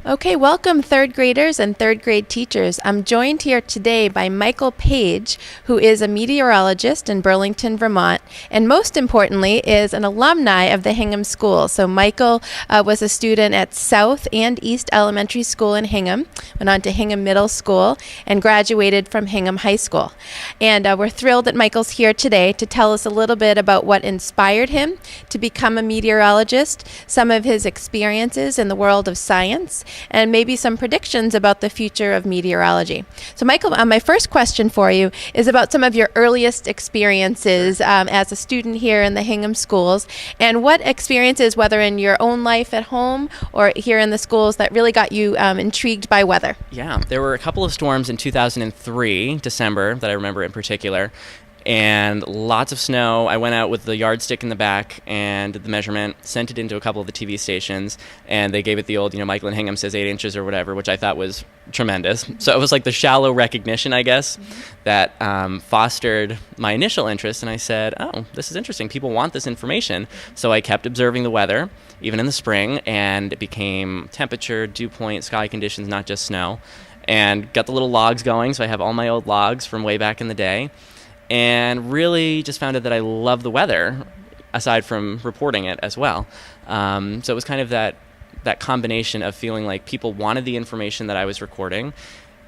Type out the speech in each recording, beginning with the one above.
Okay, welcome third graders and third grade teachers. I'm joined here today by Michael Page, who is a meteorologist in Burlington, Vermont, and most importantly is an alumni of the Hingham School. So Michael was a student at South and East Elementary School in Hingham, went on to Hingham Middle School, and graduated from Hingham High School. And we're thrilled that Michael's here today to tell us a little bit about what inspired him to become a meteorologist, some of his experiences in the world of science, and maybe some predictions about the future of meteorology. So Michael, my first question for you is about some of your earliest experiences as a student here in the Hingham schools, and what experiences, whether in your own life at home or here in the schools, that really got you intrigued by weather. Yeah, there were a couple of storms in 2003, December, that I remember in particular, and lots of snow. I went out with the yardstick in the back and did the measurement, sent it into a couple of the TV stations, and they gave it the old, Michael and Hingham says 8 inches or whatever, which I thought was tremendous. So it was like the shallow recognition, I guess, that fostered my initial interest, and I said, oh, this is interesting. People want this information. So I kept observing the weather, even in the spring, and it became temperature, dew point, sky conditions, not just snow, and got the little logs going. So I have all my old logs from way back in the day. And really just found out that I love the weather, aside from reporting it as well. So it was kind of that combination of feeling like people wanted the information that I was recording,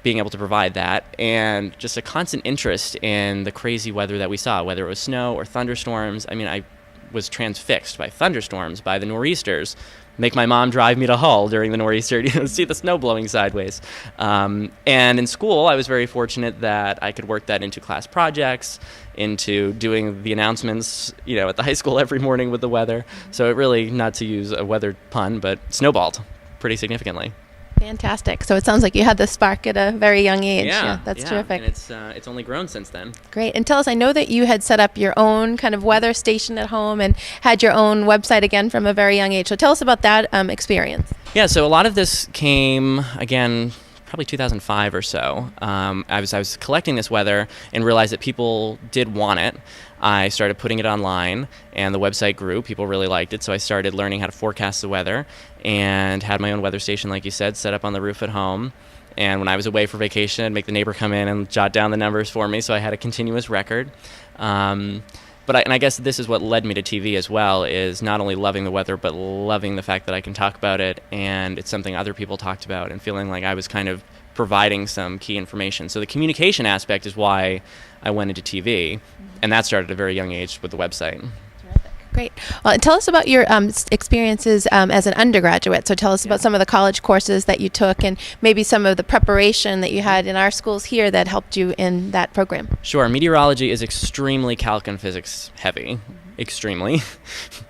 being able to provide that, and just a constant interest in the crazy weather that we saw, whether it was snow or thunderstorms. I mean, I was transfixed by thunderstorms, by the nor'easters. Make my mom drive me to Hull during the nor'easter to see the snow blowing sideways. And in school, I was very fortunate that I could work that into class projects, into doing the announcements, at the high school every morning with the weather. So it really, not to use a weather pun, but snowballed pretty significantly. Fantastic. So it sounds like you had the spark at a very young age. Yeah, that's terrific. And it's only grown since then. Great. And tell us, I know that you had set up your own kind of weather station at home and had your own website again from a very young age. So tell us about that experience. Yeah, so a lot of this came, again, probably 2005 or so. I was collecting this weather and realized that people did want it. I started putting it online, and the website grew. People really liked it, so I started learning how to forecast the weather and had my own weather station, like you said, set up on the roof at home. And when I was away for vacation, I'd make the neighbor come in and jot down the numbers for me, so I had a continuous record. But I guess this is what led me to TV as well, is not only loving the weather, but loving the fact that I can talk about it, and it's something other people talked about, and feeling like I was kind of providing some key information. So the communication aspect is why I went into TV, and that started at a very young age with the website. Terrific. Great. Well, tell us about your experiences as an undergraduate. So tell us about some of the college courses that you took, and maybe some of the preparation that you had in our schools here that helped you in that program. Sure. Meteorology is extremely calc and physics heavy. Extremely.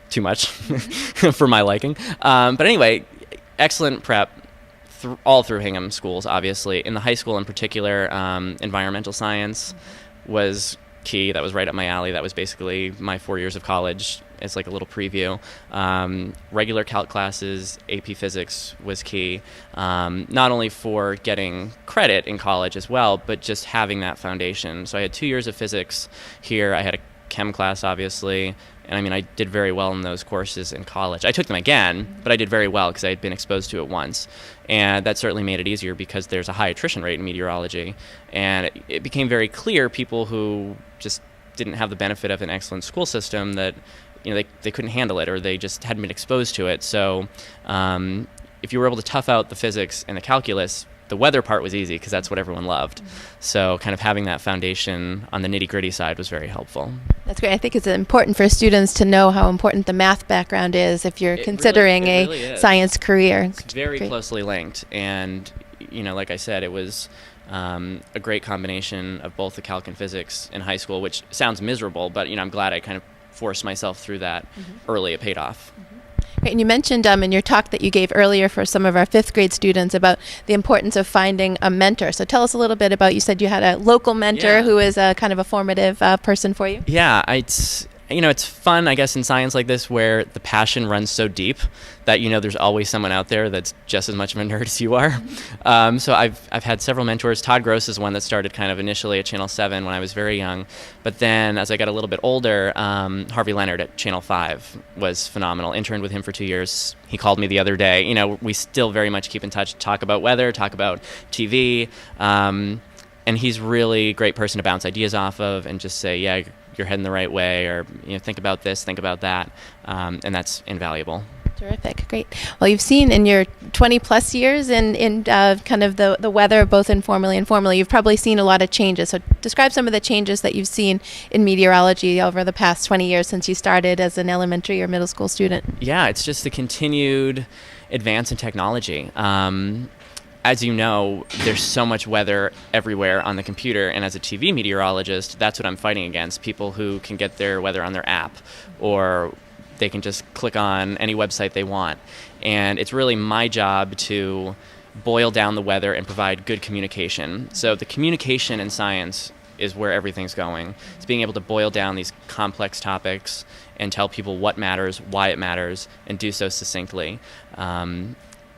Too much for my liking. But anyway, excellent prep. All through Hingham schools, obviously. In the high school in particular, environmental science was key. That was right up my alley. That was basically my 4 years of college. It's like a little preview. Regular calc classes, AP physics was key, not only for getting credit in college as well, but just having that foundation. So I had 2 years of physics here. I had a chem class, obviously. And I mean, I did very well in those courses in college. I took them again, but I did very well because I had been exposed to it once. And that certainly made it easier because there's a high attrition rate in meteorology. And it became very clear people who just didn't have the benefit of an excellent school system that, they couldn't handle it, or they just hadn't been exposed to it. So if you were able to tough out the physics and the calculus, the weather part was easy because that's what everyone loved. So kind of having that foundation on the nitty-gritty side was very helpful. That's great. I think it's important for students to know how important the math background is if you're considering a science career. It's very closely linked. And, like I said, it was a great combination of both the calc and physics in high school, which sounds miserable, but, I'm glad I kind of forced myself through that early. It paid off. Great. And you mentioned in your talk that you gave earlier for some of our fifth grade students about the importance of finding a mentor. So tell us a little bit about, you said you had a local mentor who is a kind of a formative person for you. Yeah, it's fun, I guess, in science like this where the passion runs so deep that, there's always someone out there that's just as much of a nerd as you are. So I've had several mentors. Todd Gross is one that started kind of initially at Channel 7 when I was very young. But then as I got a little bit older, Harvey Leonard at Channel 5 was phenomenal. Interned with him for 2 years. He called me the other day. We still very much keep in touch, talk about weather, talk about TV. And he's really a great person to bounce ideas off of and just say, yeah, you're heading the right way, or think about this, think about that, and that's invaluable. Terrific, great. Well, you've seen in your 20 plus years in kind of the weather, both informally and formally, you've probably seen a lot of changes. So describe some of the changes that you've seen in meteorology over the past 20 years since you started as an elementary or middle school student. Yeah, it's just the continued advance in technology. As you know, there's so much weather everywhere on the computer, and as a TV meteorologist, that's what I'm fighting against, people who can get their weather on their app, or they can just click on any website they want. And it's really my job to boil down the weather and provide good communication. So the communication in science is where everything's going. It's being able to boil down these complex topics and tell people what matters, why it matters, and do so succinctly.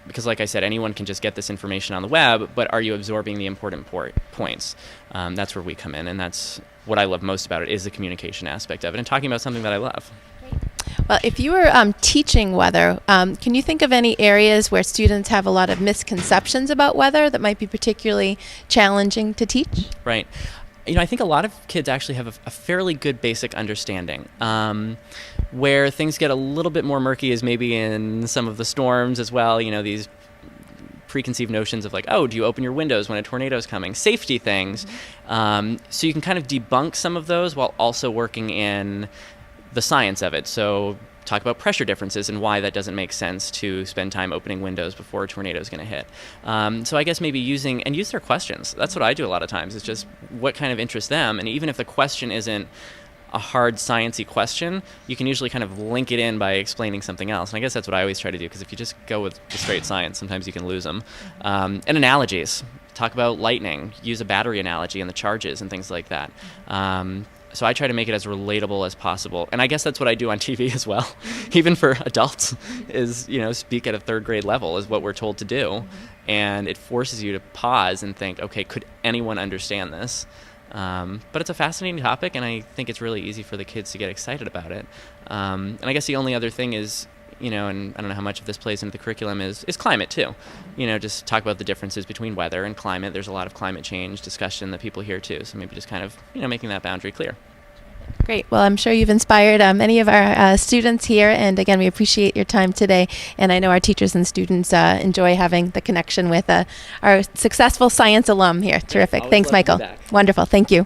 Because like I said, anyone can just get this information on the web, but are you absorbing the important points? That's where we come in, and that's what I love most about it, is the communication aspect of it, and talking about something that I love. Well, if you were teaching weather, can you think of any areas where students have a lot of misconceptions about weather that might be particularly challenging to teach? Right. I think a lot of kids actually have a fairly good basic understanding. Where things get a little bit more murky is maybe in some of the storms as well. These preconceived notions of like, oh, do you open your windows when a tornado is coming? Safety things. So you can kind of debunk some of those while also working in the science of it. So talk about pressure differences and why that doesn't make sense to spend time opening windows before a tornado is going to hit. So I guess maybe use their questions. That's what I do a lot of times. It's just what kind of interests them. And even if the question isn't a hard science-y question, you can usually kind of link it in by explaining something else. And I guess that's what I always try to do, because if you just go with the straight science, sometimes you can lose them. And analogies. Talk about lightning. Use a battery analogy and the charges and things like that. So I try to make it as relatable as possible. And I guess that's what I do on TV as well, even for adults, is, speak at a third grade level is what we're told to do. And it forces you to pause and think, okay, could anyone understand this? But it's a fascinating topic, and I think it's really easy for the kids to get excited about it. And I guess the only other thing is, and I don't know how much of this plays into the curriculum, is climate too. Just talk about the differences between weather and climate. There's a lot of climate change discussion that people hear too. So maybe just kind of, making that boundary clear. Great. Well, I'm sure you've inspired many of our students here. And again, we appreciate your time today. And I know our teachers and students enjoy having the connection with our successful science alum here. Terrific. Thanks, Michael. Wonderful. Thank you.